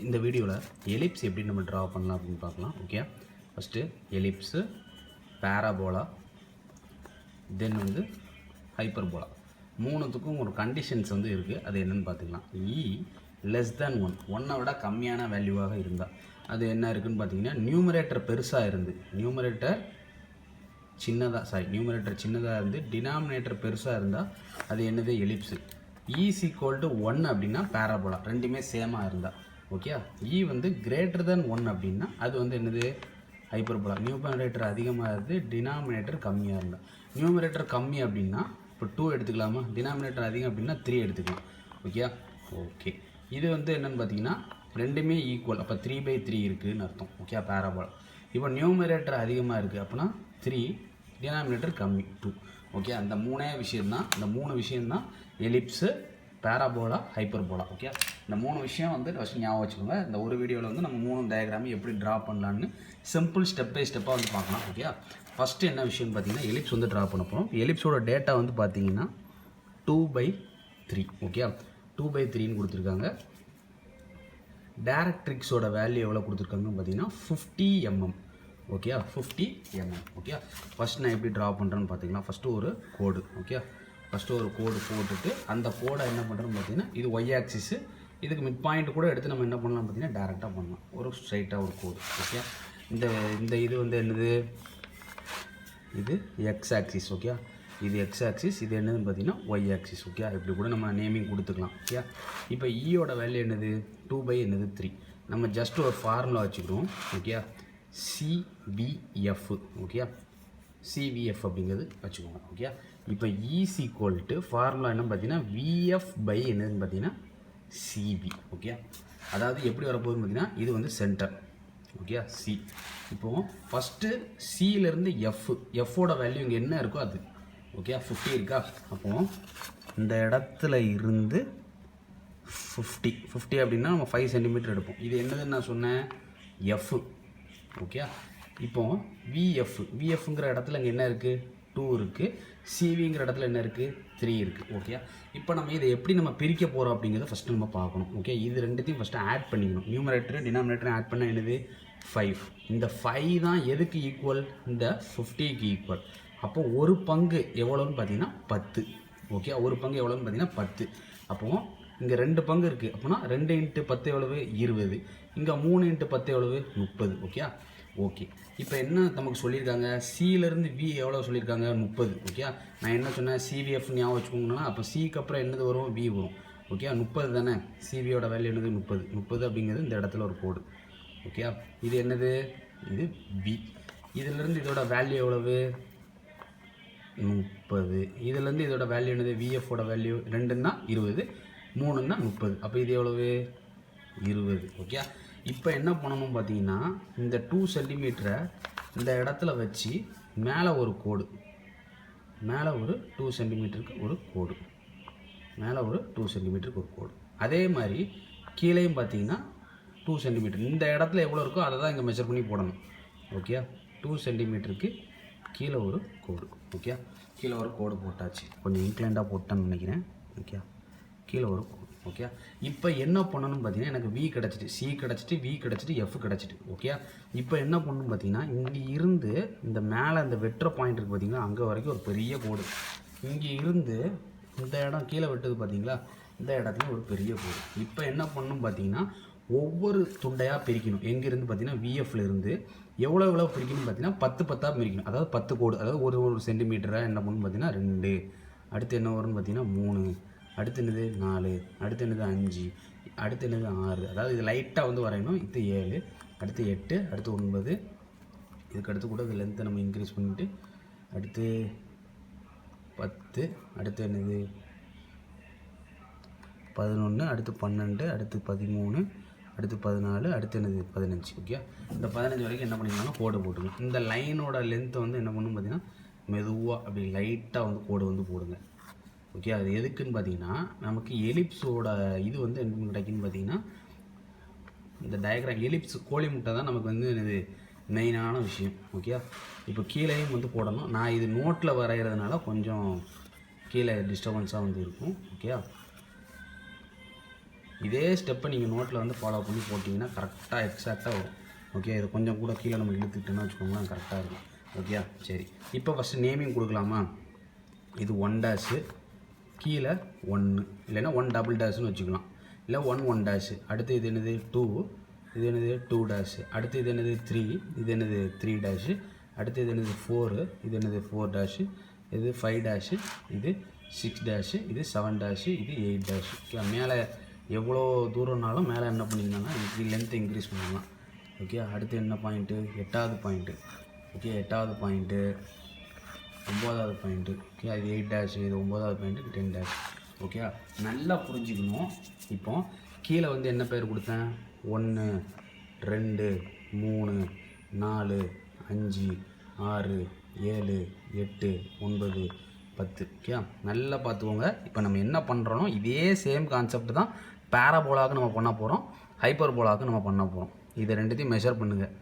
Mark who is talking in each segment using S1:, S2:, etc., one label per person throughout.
S1: இந்த வீடியோவில் எலிப்ஸ் எப்படி நம்ம ட்ரா பண்ணலாம் அப்படின்னு பார்க்கலாம். ஓகே, ஃபஸ்ட்டு எலிப்ஸு, பேராபோலா, தென் வந்து ஹைப்பர்போலா, மூணுத்துக்கும் ஒரு கண்டிஷன்ஸ் வந்து இருக்குது. அது என்னென்னு பார்த்துக்கலாம். லெஸ் தேன் 1 விட கம்மியான வேல்யூவாக இருந்தால் அது என்ன இருக்குதுன்னு பார்த்தீங்கன்னா, நியூமரேட்டர் பெருசாக இருந்து நியூமரேட்டர் சின்னதாக இருந்து டினாமினேட்டர் பெருசாக இருந்தால் அது என்னது எலிப்ஸு. ஈஸ் ஈக்குவல் டு 1 அப்படின்னா பேராபோலா, ரெண்டுமே சேமாக இருந்தால். ஓகே, வந்து கிரேட்டர் தென் 1 அப்படின்னா அது வந்து என்னது ஹைப்பர்போலா. நியூமரேட்டர் அதிகமாக இருந்து டினாமினேட்டர் கம்மியாக இருந்தால். நியூமரேட்டர் கம்மி அப்படின்னா இப்போ 2 எடுத்துக்கலாமா, டினாமினேட்டர் அதிகம் அப்படின்னா 3 எடுத்துக்கலாம். ஓகே, இது வந்து என்னென்னு பார்த்தீங்கன்னா ரெண்டுமே ஈக்குவல், அப்போ 3/3 இருக்குதுன்னு அர்த்தம். Okay, parabola. இப்போ நியூமரேட்டர் அதிகமாக இருக்குது அப்படின்னா 3, டினாமினேட்டர் கம்மி 2. ஓகே, அந்த 3 விஷயம்தான், இந்த 3 விஷயம்தான் எலிப்ஸு, பேராபோலா, ஹைப்பர்போலா. ஓகே, இந்த 3 விஷயம் வந்து ஃபஸ்ட்டு ஞாபகம் வச்சுக்கோங்க. இந்த ஒரு வீடியோவில் வந்து நம்ம 3 டயக்ராமி எப்படி ட்ரா பண்ணலான்னு சிம்பிள் ஸ்டெப் பை ஸ்டெப்பாக வந்து பார்க்கலாம். ஓகே, ஃபஸ்ட்டு என்ன விஷயம்னு பார்த்தீங்கன்னா எலிப்ஸ் வந்து ட்ரா பண்ண போகிறோம். எலிப்ஸோட டேட்டா வந்து பார்த்தீங்கன்னா 2/3. ஓகே, 2/3ன்னு கொடுத்துருக்காங்க. டைரக்ட்ரிக்ஸோட வேல்யூ எவ்வளோ கொடுத்துருக்காங்கன்னு பார்த்தீங்கன்னா 50 mm. Okay, 50 mm. Okay, first நான் எப்படி ட்ரா பண்ணுறேன்னு பார்த்தீங்கன்னா ஃபஸ்ட்டு ஒரு கோடு. ஓகே, ஃபஸ்ட்டு ஒரு கோடு போட்டுட்டு அந்த கோடை என்ன பண்ணுறோன்னு பார்த்தீங்கன்னா இது ஒய் ஆக்சிஸு, இதுக்கு மிட் பாயிண்ட் கூட எடுத்து நம்ம என்ன பண்ணலாம் பார்த்தீங்கன்னா டேரெக்டாக பண்ணலாம், ஒரு ஸ்ட்ரைட்டாக ஒரு கோடு. ஓகே, இந்த இது வந்து என்னது, இது எக்ஸ் ஆக்சிஸ். ஓகே, இது எக்ஸ் ஆக்சிஸ், இது என்னதுன்னு பார்த்தீங்கன்னா ஒய் ஆக்சிஸ். ஓகே, இப்படி கூட நம்ம நேமிங் கொடுத்துக்கலாம். ஓகே, இப்போ ஈயோட வேல்யூ என்னது 2/3. நம்ம ஜஸ்ட் ஒரு ஃபார்முலா வச்சுக்கிறோம். Okay, CVF. ஓகே, CVF அப்படிங்கிறது வச்சுக்கோங்க. ஓகே, இப்போ ஈஸ் ஈக்குவல் டு ஃபார்முலா என்ன பார்த்தீங்கன்னா VF/, என்னதுன்னு பார்த்தீங்கன்னா CV. ஓகே, அதாவது எப்படி வரப்போகுதுன்னு பார்த்தீங்கன்னா இது வந்து சென்டர். Okay, C. இப்போது ஃபஸ்ட்டு சியிலேருந்து எஃப்போட வேல்யூ இங்கே என்ன இருக்கோ அது. ஓகே, 50 இருக்கா, அப்போது இந்த இடத்துல இருந்து 50 அப்படின்னா நம்ம 5 சென்டிமீட்டர் எடுப்போம். இது என்னதுன்னு நான் சொன்னேன் F. ஓகே, இப்போது VFங்கிற இடத்துல இங்கே என்ன இருக்குது 2 இருக்குது. CVங்கிற இடத்துல என்ன இருக்குது 3 இருக்குது. ஓகே, இப்போ நம்ம இதை எப்படி நம்ம பிரிக்க போகிறோம் அப்படிங்கிறத ஃபஸ்ட்டு நம்ம பார்க்கணும். ஓகே, இது ரெண்டுத்தையும் ஃபஸ்ட்டு ஆட் பண்ணிக்கணும். நியூமரேட்டர் டினாமினேட்டர் ஆட் பண்ணால் என்னது 5. இந்த 5 தான் எதுக்கு ஈக்குவல், இந்த 50க்கு ஈக்குவல். அப்போ ஒரு பங்கு எவ்வளோன்னு பார்த்தீங்கன்னா 10. ஓகே, ஒரு பங்கு எவ்வளோன்னு பார்த்தீங்கன்னா 10. அப்போது இங்கே 2 பங்கு இருக்குது அப்படின்னா 2 × 10 எவ்வளவு 20. இங்கே 3 × 10 எவ்வளவு 30. ஓகே, இப்போ என்ன நமக்கு சொல்லியிருக்காங்க, சியிலேருந்து V எவ்வளோ சொல்லியிருக்காங்க 30. ஓகே, நான் என்ன சொன்னேன் CVF ஞாபகம் வச்சுக்கோங்கன்னா அப்போ சிக்கு அப்புறம் என்னது வரும் V வரும். ஓகே, 30 தானே, CVயோட வேல்யூ என்னது 30 அப்படிங்கிறது இந்த இடத்துல ஒரு கோடு. ஓகே, இது என்னது, இது V. இதிலேருந்து இதோட வேல்யூ எவ்வளவு 30. இதிலேருந்து இதோட வேல்யூ என்னது VFோட வேல்யூ 2ன்னா 20, 3ன்னா 30. அப்போ இது எவ்வளவு 20. ஓகே, இப்போ என்ன பண்ணணும் பார்த்தீங்கன்னா இந்த 2 சென்டிமீட்டரை இந்த இடத்துல வச்சு மேலே ஒரு கோடு, மேலே ஒரு 2 சென்டிமீட்டருக்கு ஒரு கோடு, மேலே ஒரு 2 சென்டிமீட்டருக்கு ஒரு கோடு. அதே மாதிரி கீழேயும் பார்த்தீங்கன்னா 2 சென்டிமீட்டர் இந்த இடத்துல எவ்வளோ இருக்கோ அதை தான் இங்கே மெஷர் பண்ணி போடணும். ஓகே, 2 சென்டிமீட்டருக்கு கீழே ஒரு கோடு. ஓகே, கீழே ஒரு கோடு போட்டாச்சு, கொஞ்சம் இன்க்ளைண்டாக போட்டேன்னு நினைக்கிறேன். ஓகே, கீழே ஒரு கோடு. ஓகே, இப்போ என்ன பண்ணணும்னு பார்த்தீங்கன்னா எனக்கு V கிடச்சிட்டு, C கிடச்சிட்டு, V கிடச்சிட்டு, F கிடச்சிட்டு. ஓகே, இப்போ என்ன பண்ணணும் பார்த்தீங்கன்னா இங்கே இருந்து இந்த மேலே இந்த வெட்டுற பாயிண்ட் இருக்குது பார்த்தீங்களா, அங்கே வரைக்கும் ஒரு பெரிய கோடு. இங்கே இருந்து இந்த இடம் கீழே வெட்டுது பார்த்தீங்களா, இந்த இடத்துலையும் ஒரு பெரிய கோடு. இப்போ என்ன பண்ணணும் பார்த்தீங்கன்னா ஒவ்வொரு துண்டையாக பிரிக்கணும். எங்கேருந்து பார்த்தீங்கன்னா VFல இருந்து எவ்வளோ பிரிக்கணும்னு பார்த்தீங்கன்னா 10 பிரிக்கணும். அதாவது 10 கோடு, அதாவது ஒரு சென்டிமீட்டரை என்ன பண்ணணும் பார்த்தீங்கன்னா 2, அடுத்து என்ன வரும்னு பார்த்தீங்கன்னா 3, அடுத்து என்னது 4, அடுத்து என்னது 5, அடுத்து என்னது 6. அதாவது இது லைட்டாக வந்து வரையணும். இது 7, அடுத்து 8, அடுத்து 9. இதுக்கு அடுத்து கூட இது லென்த்தை நம்ம இன்க்ரீஸ் பண்ணிவிட்டு அடுத்து 10, அடுத்து என்னது 11, அடுத்து 12, அடுத்து 13, அடுத்து 14, அடுத்து என்னது 15. ஓகே, இந்த 15 வரைக்கும் என்ன பண்ணிக்கலாம்னா கோடு போட்டுக்கணும். இந்த லைனோட லென்த்தை வந்து என்ன பண்ணணும் பார்த்தீங்கன்னா மெதுவாக அப்படி லைட்டாக வந்து கோடு வந்து போடுங்க. ஓகே, அது எதுக்குன்னு பார்த்தீங்கன்னா நமக்கு எலிப்ஸோட இது வந்து என்ன கிடைக்குன்னு பார்த்தீங்கன்னா இந்த டயக்ராம் எலிப்ஸ் கோழி முட்டை தான் நமக்கு வந்து இது மெயினான விஷயம். ஓகே, இப்போ கீழேயும் வந்து போடணும். நான் இது நோட்டில் வரைகிறதுனால கொஞ்சம் கீழே டிஸ்டர்பன்ஸாக வந்து இருக்கும். ஓகே, இதே ஸ்டெப்பை நீங்கள் நோட்டில் வந்து ஃபாலோ பண்ணி போட்டிங்கன்னா கரெக்டாக எக்ஸாக்டாக வரும். ஓகே, இது கொஞ்சம் கூட கீழே நம்ம இழுத்துக்கிட்டோன்னா வச்சுக்கோங்களேன் கரெக்டாக இருக்கும். ஓகே சரி, இப்போ ஃபஸ்ட்டு நேமிங் கொடுக்கலாமா? இது 1 கீழே 1 இல்லைன்னா 1 டபுள் டேஷ்னு வச்சுக்கலாம், இல்லை 1 டேஷ். அடுத்து இது என்னது 2, இது என்னது 2 டேஷ். அடுத்து இது என்னது 3, இது என்னது 3 டேஷ். அடுத்து இது என்னது 4, இது என்னது 4 டேஷ். இது 5 டேஷ், இது 6 டேஷ், இது 7 டேஷ், இது 8 டேஷ். ஓகே, மேலே எவ்வளோ தூரம்னாலும் மேலே என்ன பண்ணிக்கலாம்னா இது லென்த்தை இன்க்ரீஸ் பண்ணிக்கலாம். ஓகே, அடுத்து என்ன பாயிண்ட்டு? 8வது பாயிண்ட்டு. ஓகே, 8வது பாயிண்ட்டு, 9வது பாயிண்ட்டு. ஓகே, இது 8 டேஷ், இது 9வது பாயிண்ட்டு, 10 டேஷ். ஓகே, நல்லா புரிஞ்சுக்கணும். இப்போ கீழே வந்து என்ன பேர் கொடுத்தேன்? 1 2 3 4 5 6 7 8 9 10. ஓகே, நல்லா பார்த்துக்கோங்க. இப்போ நம்ம என்ன பண்ணுறோனோ இதே சேம் கான்செப்ட் தான் பேராபோலாவுக்கு நம்ம பண்ண போகிறோம், ஹைப்பர்போலாவுக்கு நம்ம பண்ண போகிறோம். இதை ரெண்டுத்தையும் மெஷர் பண்ணுங்கள்.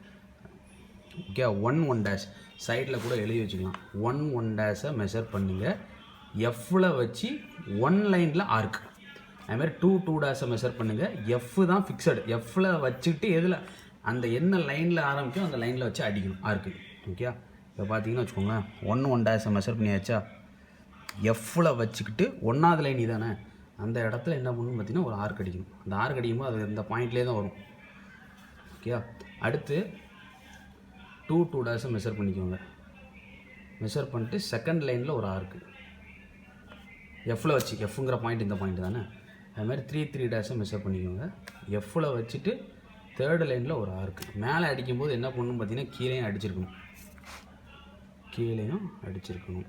S1: ஓகே, 1 டேஷ் சைடில் கூட எழுதி வச்சுக்கலாம். 1 டேஷை மெஷர் பண்ணுங்கள். எஃப்பில் வச்சு 1 லைனில் ஆர்க். அதுமாதிரி 2 டேஷை மெஷர் பண்ணுங்கள். எஃப் தான் ஃபிக்ஸடு. எஃப்பில் வச்சுக்கிட்டு எதில் அந்த என்ன லைனில் ஆரம்பிக்கும் அந்த லைனில் வச்சு அடிக்கணும் ஆர்க்கு. ஓகே, இப்போ பார்த்தீங்கன்னா வச்சுக்கோங்களேன் 1 டேஷை மெஷர் பண்ணியாச்சா? எஃப்பில் வச்சுக்கிட்டு 1வது லைன் இதானே, அந்த இடத்துல என்ன பண்ணணும் பார்த்தீங்கன்னா ஒரு ஆர்க் அடிக்கணும். அந்த ஆர்க் அடிக்கும்போது அது இந்த பாயிண்ட்லேயே தான் வரும். ஓகே, அடுத்து 2 டேஷை மெஷர் பண்ணிக்கோங்க. மெஷர் பண்ணிட்டு செகண்ட் லைனில் ஒரு ஆர்க்கு எஃப்பில் வச்சு, எஃப்ங்கிற பாயிண்ட் இந்த பாயிண்ட் தானே. அதுமாதிரி 3 டேஷை மெஷர் பண்ணிக்கோங்க. எஃப்பில் வச்சுட்டு தேர்டு லைனில் ஒரு ஆர்க்கு. மேலே அடிக்கும்போது என்ன பண்ணணும் பார்த்தீங்கன்னா கீழேயும் அடிச்சிருக்கணும், கீழேயும் அடிச்சிருக்கணும்.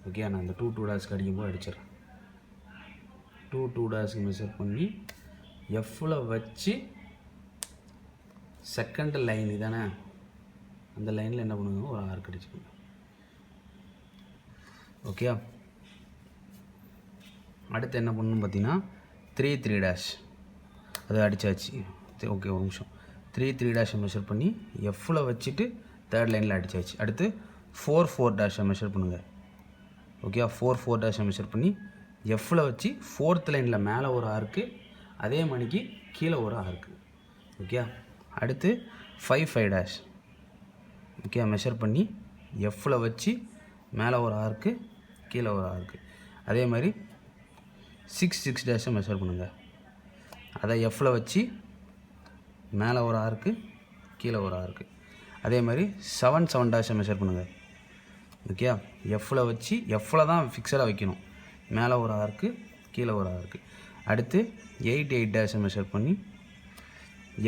S1: ஓகே, நான் அந்த 2 டேஷ்க்கு அடிக்கும்போது அடிச்சிடறேன். 2 டேஷ்க்கு மெஷர் பண்ணி எஃப்பில் வச்சு செகண்ட் லைன் தானே, அந்த லைனில் என்ன பண்ணுங்க ஒரு ஆர்க் அடிச்சுக்கோங்க. ஓகே, அடுத்து என்ன பண்ணணும் பார்த்தீங்கன்னா 3 டேஷ் அது அடித்தாச்சு. ஓகே, ஒரு நிமிஷம். 3 டேஷை மெஷர் பண்ணி எஃப்பில் வச்சுட்டு தேர்ட் லைனில் அடித்தாச்சு. அடுத்து 4 டேஷை மெஷர் பண்ணுங்கள். ஓகே, 4 டேஷை மெஷர் பண்ணி எஃப்பில் வச்சு 4th லைனில் மேலே ஒரு ஆர்க்கு, அதே மணிக்கு கீழே ஒரு ஆர்க்கு. ஓகே, அடுத்து 5 டேஷ். ஓகே, மெஷர் பண்ணி எஃப்பில் வச்சு மேலே ஒரு ஆர்க்கு, கீழே ஒரு ஆர்க்கு. அதே மாதிரி 6 டேஷை மெஷர் பண்ணுங்கள். அதை எஃப்பில் வச்சு மேலே ஒரு ஆர்க்கு, கீழே ஒரு ஆர்க்கு. அதே மாதிரி 7 டேஷை மெஷர் பண்ணுங்கள். ஓகே, எஃப்பில் வச்சு எஃப்பில் தான் ஃபிக்ஸடாக வைக்கணும், மேலே ஒரு ஆர்க்கு, கீழே ஒரு ஆர்க்கு. அடுத்து 8 டேஷை மெஷர் பண்ணி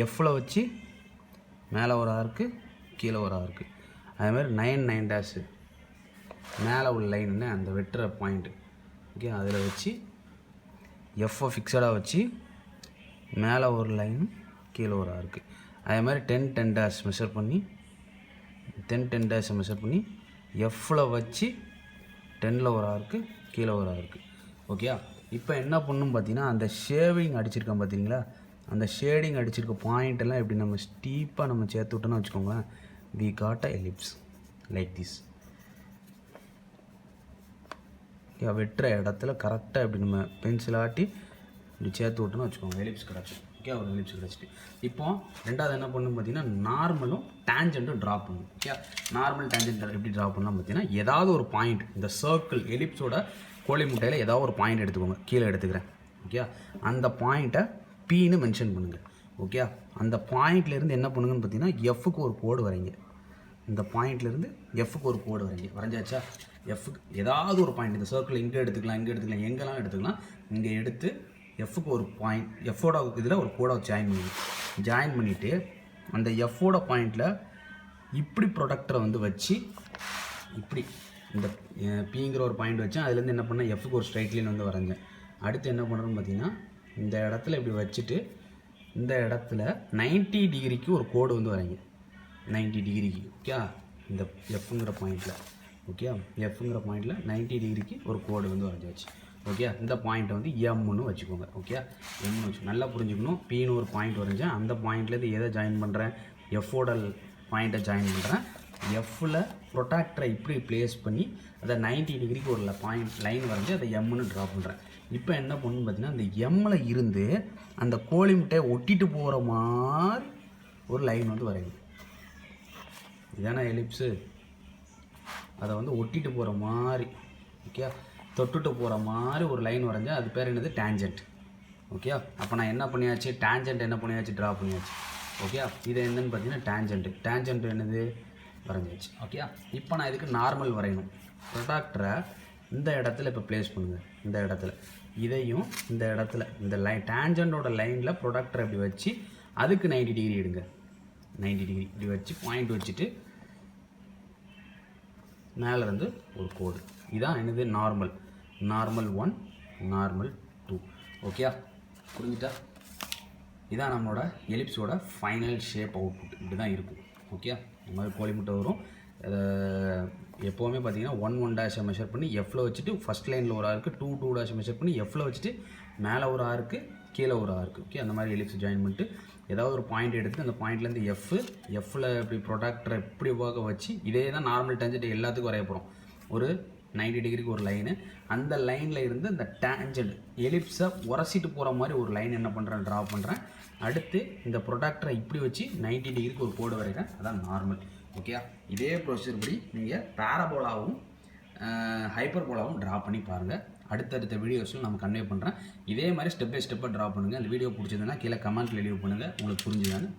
S1: எஃப்பில் வச்சு மேலே ஒரு ஆர்க்கு, கீழே ஒரு ஆர்க்கு. அதேமாதிரி 9 டேஷு மேலே உள்ள லைன்னு அந்த வெட்டுற பாயிண்ட்டு. ஓகே, அதில் வச்சு எஃப்ஐ ஃபிக்ஸடாக வச்சு மேலே ஒரு லைன், கீழே ஒரு ஆர்க்கு. அதே மாதிரி 10 டேஷ் மெஷர் பண்ணி 10 டேஷை மெஷர் பண்ணி எஃப்பில் வச்சு 10ல் ஒரு ஆர்க்கு, கீழே ஒரு ஆர்க்கு. ஓகே, இப்போ என்ன பண்ணணும் பார்த்தீங்கன்னா அந்த ஷேவிங் அடிச்சிருக்கோம் பார்த்தீங்களா, அந்த ஷேடிங் அடிச்சிருக்க பாயிண்டெல்லாம் இப்படி நம்ம ஸ்டீப்பாக நம்ம சேர்த்து விட்டோன்னு வச்சுக்கோங்களேன், we got a ellipse like this. வெட்டுற இடத்துல கரெக்டாக இப்படி நம்ம பென்சில் ஆட்டி இப்படி சேர்த்து விட்டோன்னு வச்சுக்கோங்க, எலிப்ஸ் கிடச்சி. ஓகே, ஒரு எலிப்ஸ் கிடச்சிட்டு இப்போ ரெண்டாவது என்ன பண்ணணும் பார்த்தீங்கன்னா நார்மலும் டேஞ்சண்ட்டும் ட்ரா பண்ணணும். ஓகே, நார்மல் டேஞ்சண்ட் எப்படி ட்ரா பண்ணலாம் பார்த்தீங்கன்னா ஏதாவது ஒரு பாயிண்ட், இந்த சர்க்கிள் எலிப்ஸோட கோழி முட்டையில் ஏதாவது ஒரு பாயிண்ட் எடுத்துக்கோங்க. கீழே எடுத்துக்கிறேன். ஓகே, அந்த பாயிண்ட்டை பீன்னு மென்ஷன் பண்ணுங்கள். ஓகே, அந்த பாயிண்ட்லேருந்து என்ன பண்ணுங்கன்னு பார்த்தீங்கன்னா எஃப்க்கு ஒரு கோடு வரைங்க. இந்த பாயிண்ட்லேருந்து எஃப்க்கு ஒரு கோடு வரைங்க. வரைஞ்சாச்சா? எஃப்க்கு ஏதாவது ஒரு பாயிண்ட், இந்த சர்க்கிள் இங்கே எடுத்துக்கலாம், இங்கே எடுத்துக்கலாம், எங்கெல்லாம் எடுத்துக்கலாம். இங்கே எடுத்து எஃப்க்கு ஒரு பாயிண்ட், எஃப்போட இதில் ஒரு கோடை ஜாயின் பண்ணிவிட்டு அந்த எஃப்போட பாயிண்டில் இப்படி ப்ரொடக்டரை வந்து வச்சு இப்படி இந்த பிங்கிற ஒரு பாயிண்ட் வச்சேன். அதுலேருந்து என்ன பண்ணேன், எஃப்க்கு ஒரு ஸ்ட்ரைட் லைன் வந்து வரைஞ்சேன். அடுத்து என்ன பண்ணுறோன்னு பார்த்தீங்கன்னா இந்த இடத்துல இப்படி வச்சுட்டு இந்த இடத்துல 90 டிகிரிக்கு ஒரு கோடு வந்து வரைங்க. 90 டிகிரிக்கு. ஓகே, இந்த எஃப்ங்கிற பாயிண்டில். ஓகே, எஃப்ங்கிற பாயிண்டில் 90 டிகிரிக்கு ஒரு கோடு வந்து வரைஞ்சாச்சு. ஓகே, இந்த பாயிண்ட்டை வந்து எம்னு வச்சுக்கோங்க. ஓகே, எம்னு வச்சு நல்லா புரிஞ்சுக்கணும். பின்னு ஒரு பாயிண்ட் வரைஞ்சேன். அந்த பாயிண்ட்லேருந்து எதை ஜாயின் பண்ணுறேன், எஃப்போட பாயிண்ட்டை ஜாயின் பண்ணுறேன். எஃப்பில் ப்ரொடாக்டரை இப்படி ப்ளேஸ் பண்ணி அதை 90 டிகிரிக்கு ஒரு பாயிண்ட் லைன் வரைஞ்சி அதை எம்னு ட்ரா பண்ணுறேன். இப்போ என்ன பண்ணணும்னு பார்த்தீங்கன்னா அந்த எம்மில் இருந்து அந்த கோழி முட்டையை ஒட்டிட்டு போகிற மாதிரி ஒரு லைன் வந்து வரையணும். இதான எலிப்ஸு, அதை வந்து ஒட்டிட்டு போகிற மாதிரி, ஓகே, தொட்டுட்டு போகிற மாதிரி ஒரு லைன் வரைஞ்சேன். அது பேர் என்னது? டேஞ்சன்ட். ஓகே, அப்போ நான் என்ன பண்ணியாச்சு? டேஞ்சன்ட் என்ன பண்ணியாச்சு? ட்ரா பண்ணியாச்சு. ஓகே, இது என்னன்னு பார்த்தீங்கன்னா டேஞ்சன்ட். டேஞ்சன்ட் என்னது? வரைஞ்சாச்சு. ஓகே, இப்போ நான் இதுக்கு நார்மல் வரையணும். ப்ரொடாக்டரை இந்த இடத்துல இப்போ ப்ளேஸ் பண்ணுங்கள். இந்த இடத்துல இதையும் இந்த இடத்துல இந்த லைன் டேஞ்சண்டோட லைனில் ப்ரொடாக்டரை இப்படி வச்சு அதுக்கு 90 டிகிரி எடுங்க. 90 டிகிரி இப்படி வச்சு பாயிண்ட் வச்சுட்டு மேலேருந்து ஒரு கோடு. இதான் என்னது? நார்மல். Normal 1, normal 2. ஓகே, புரிஞ்சுட்டா? இதான் நம்மளோட எலிப்ஸோட ஃபைனல் ஷேப் அவுட்புட். இப்படி தான் இருக்கும். ஓகே, இந்த மாதிரி கோழி முட்டை வரும். எப்போவுமே பார்த்தீங்கன்னா 1 மெஷர் பண்ணி எஃப்ல வச்சுட்டு ஃபஸ்ட் லைனில் ஒரு ஆருக்கு, 2 மெஷர் பண்ணி எஃப்ல வச்சுட்டு மேலே ஒரு ஆருக்கு, கீழே ஒரு ஆருக்கு. ஓகே, அந்த மாதிரி எலிப்ஸ் ஜாயின் பண்ணிட்டு ஏதாவது ஒரு பாயிண்ட் எடுத்து அந்த பாயிண்ட்லேருந்து எஃப்பில் இப்படி ப்ரொடாக்டரை இப்படி போக வச்சு இதே தான் நார்மல் டேஞ்சன்ட் எல்லாத்துக்கும் வரைய போகிறோம். ஒரு 90 டிகிரிக்கு ஒரு லைனு, அந்த லைனில் இருந்து இந்த டேஞ்சன்ட் எலிப்ஸை உரசிட்டு போகிற மாதிரி ஒரு லைன் என்ன பண்ணுறேன்? ட்ரா பண்ணுறேன். அடுத்து இந்த ப்ரொடாக்டரை இப்படி வச்சு 90 டிகிரிக்கு ஒரு கோடு வரைகிறேன். அதான் நார்மல். ஓகே, இதே ப்ரொசீஜர் படி நீங்கள் பேரபோலாவும் ஹைப்பர்போலாவும் ட்ரா பண்ணி பாருங்கள். அடுத்தடுத்த வீடியோஸில் நம்ம கன்வே பண்ணுறேன். இதே மாதிரி ஸ்டெப் பை ஸ்டெப்பாக ட்ரா பண்ணுங்கள். அந்த வீடியோ பிடிச்சதுன்னா கீழே கமெண்ட்டில் லீவ் பண்ணுங்கள். உங்களுக்கு புரிஞ்சுதான்னு.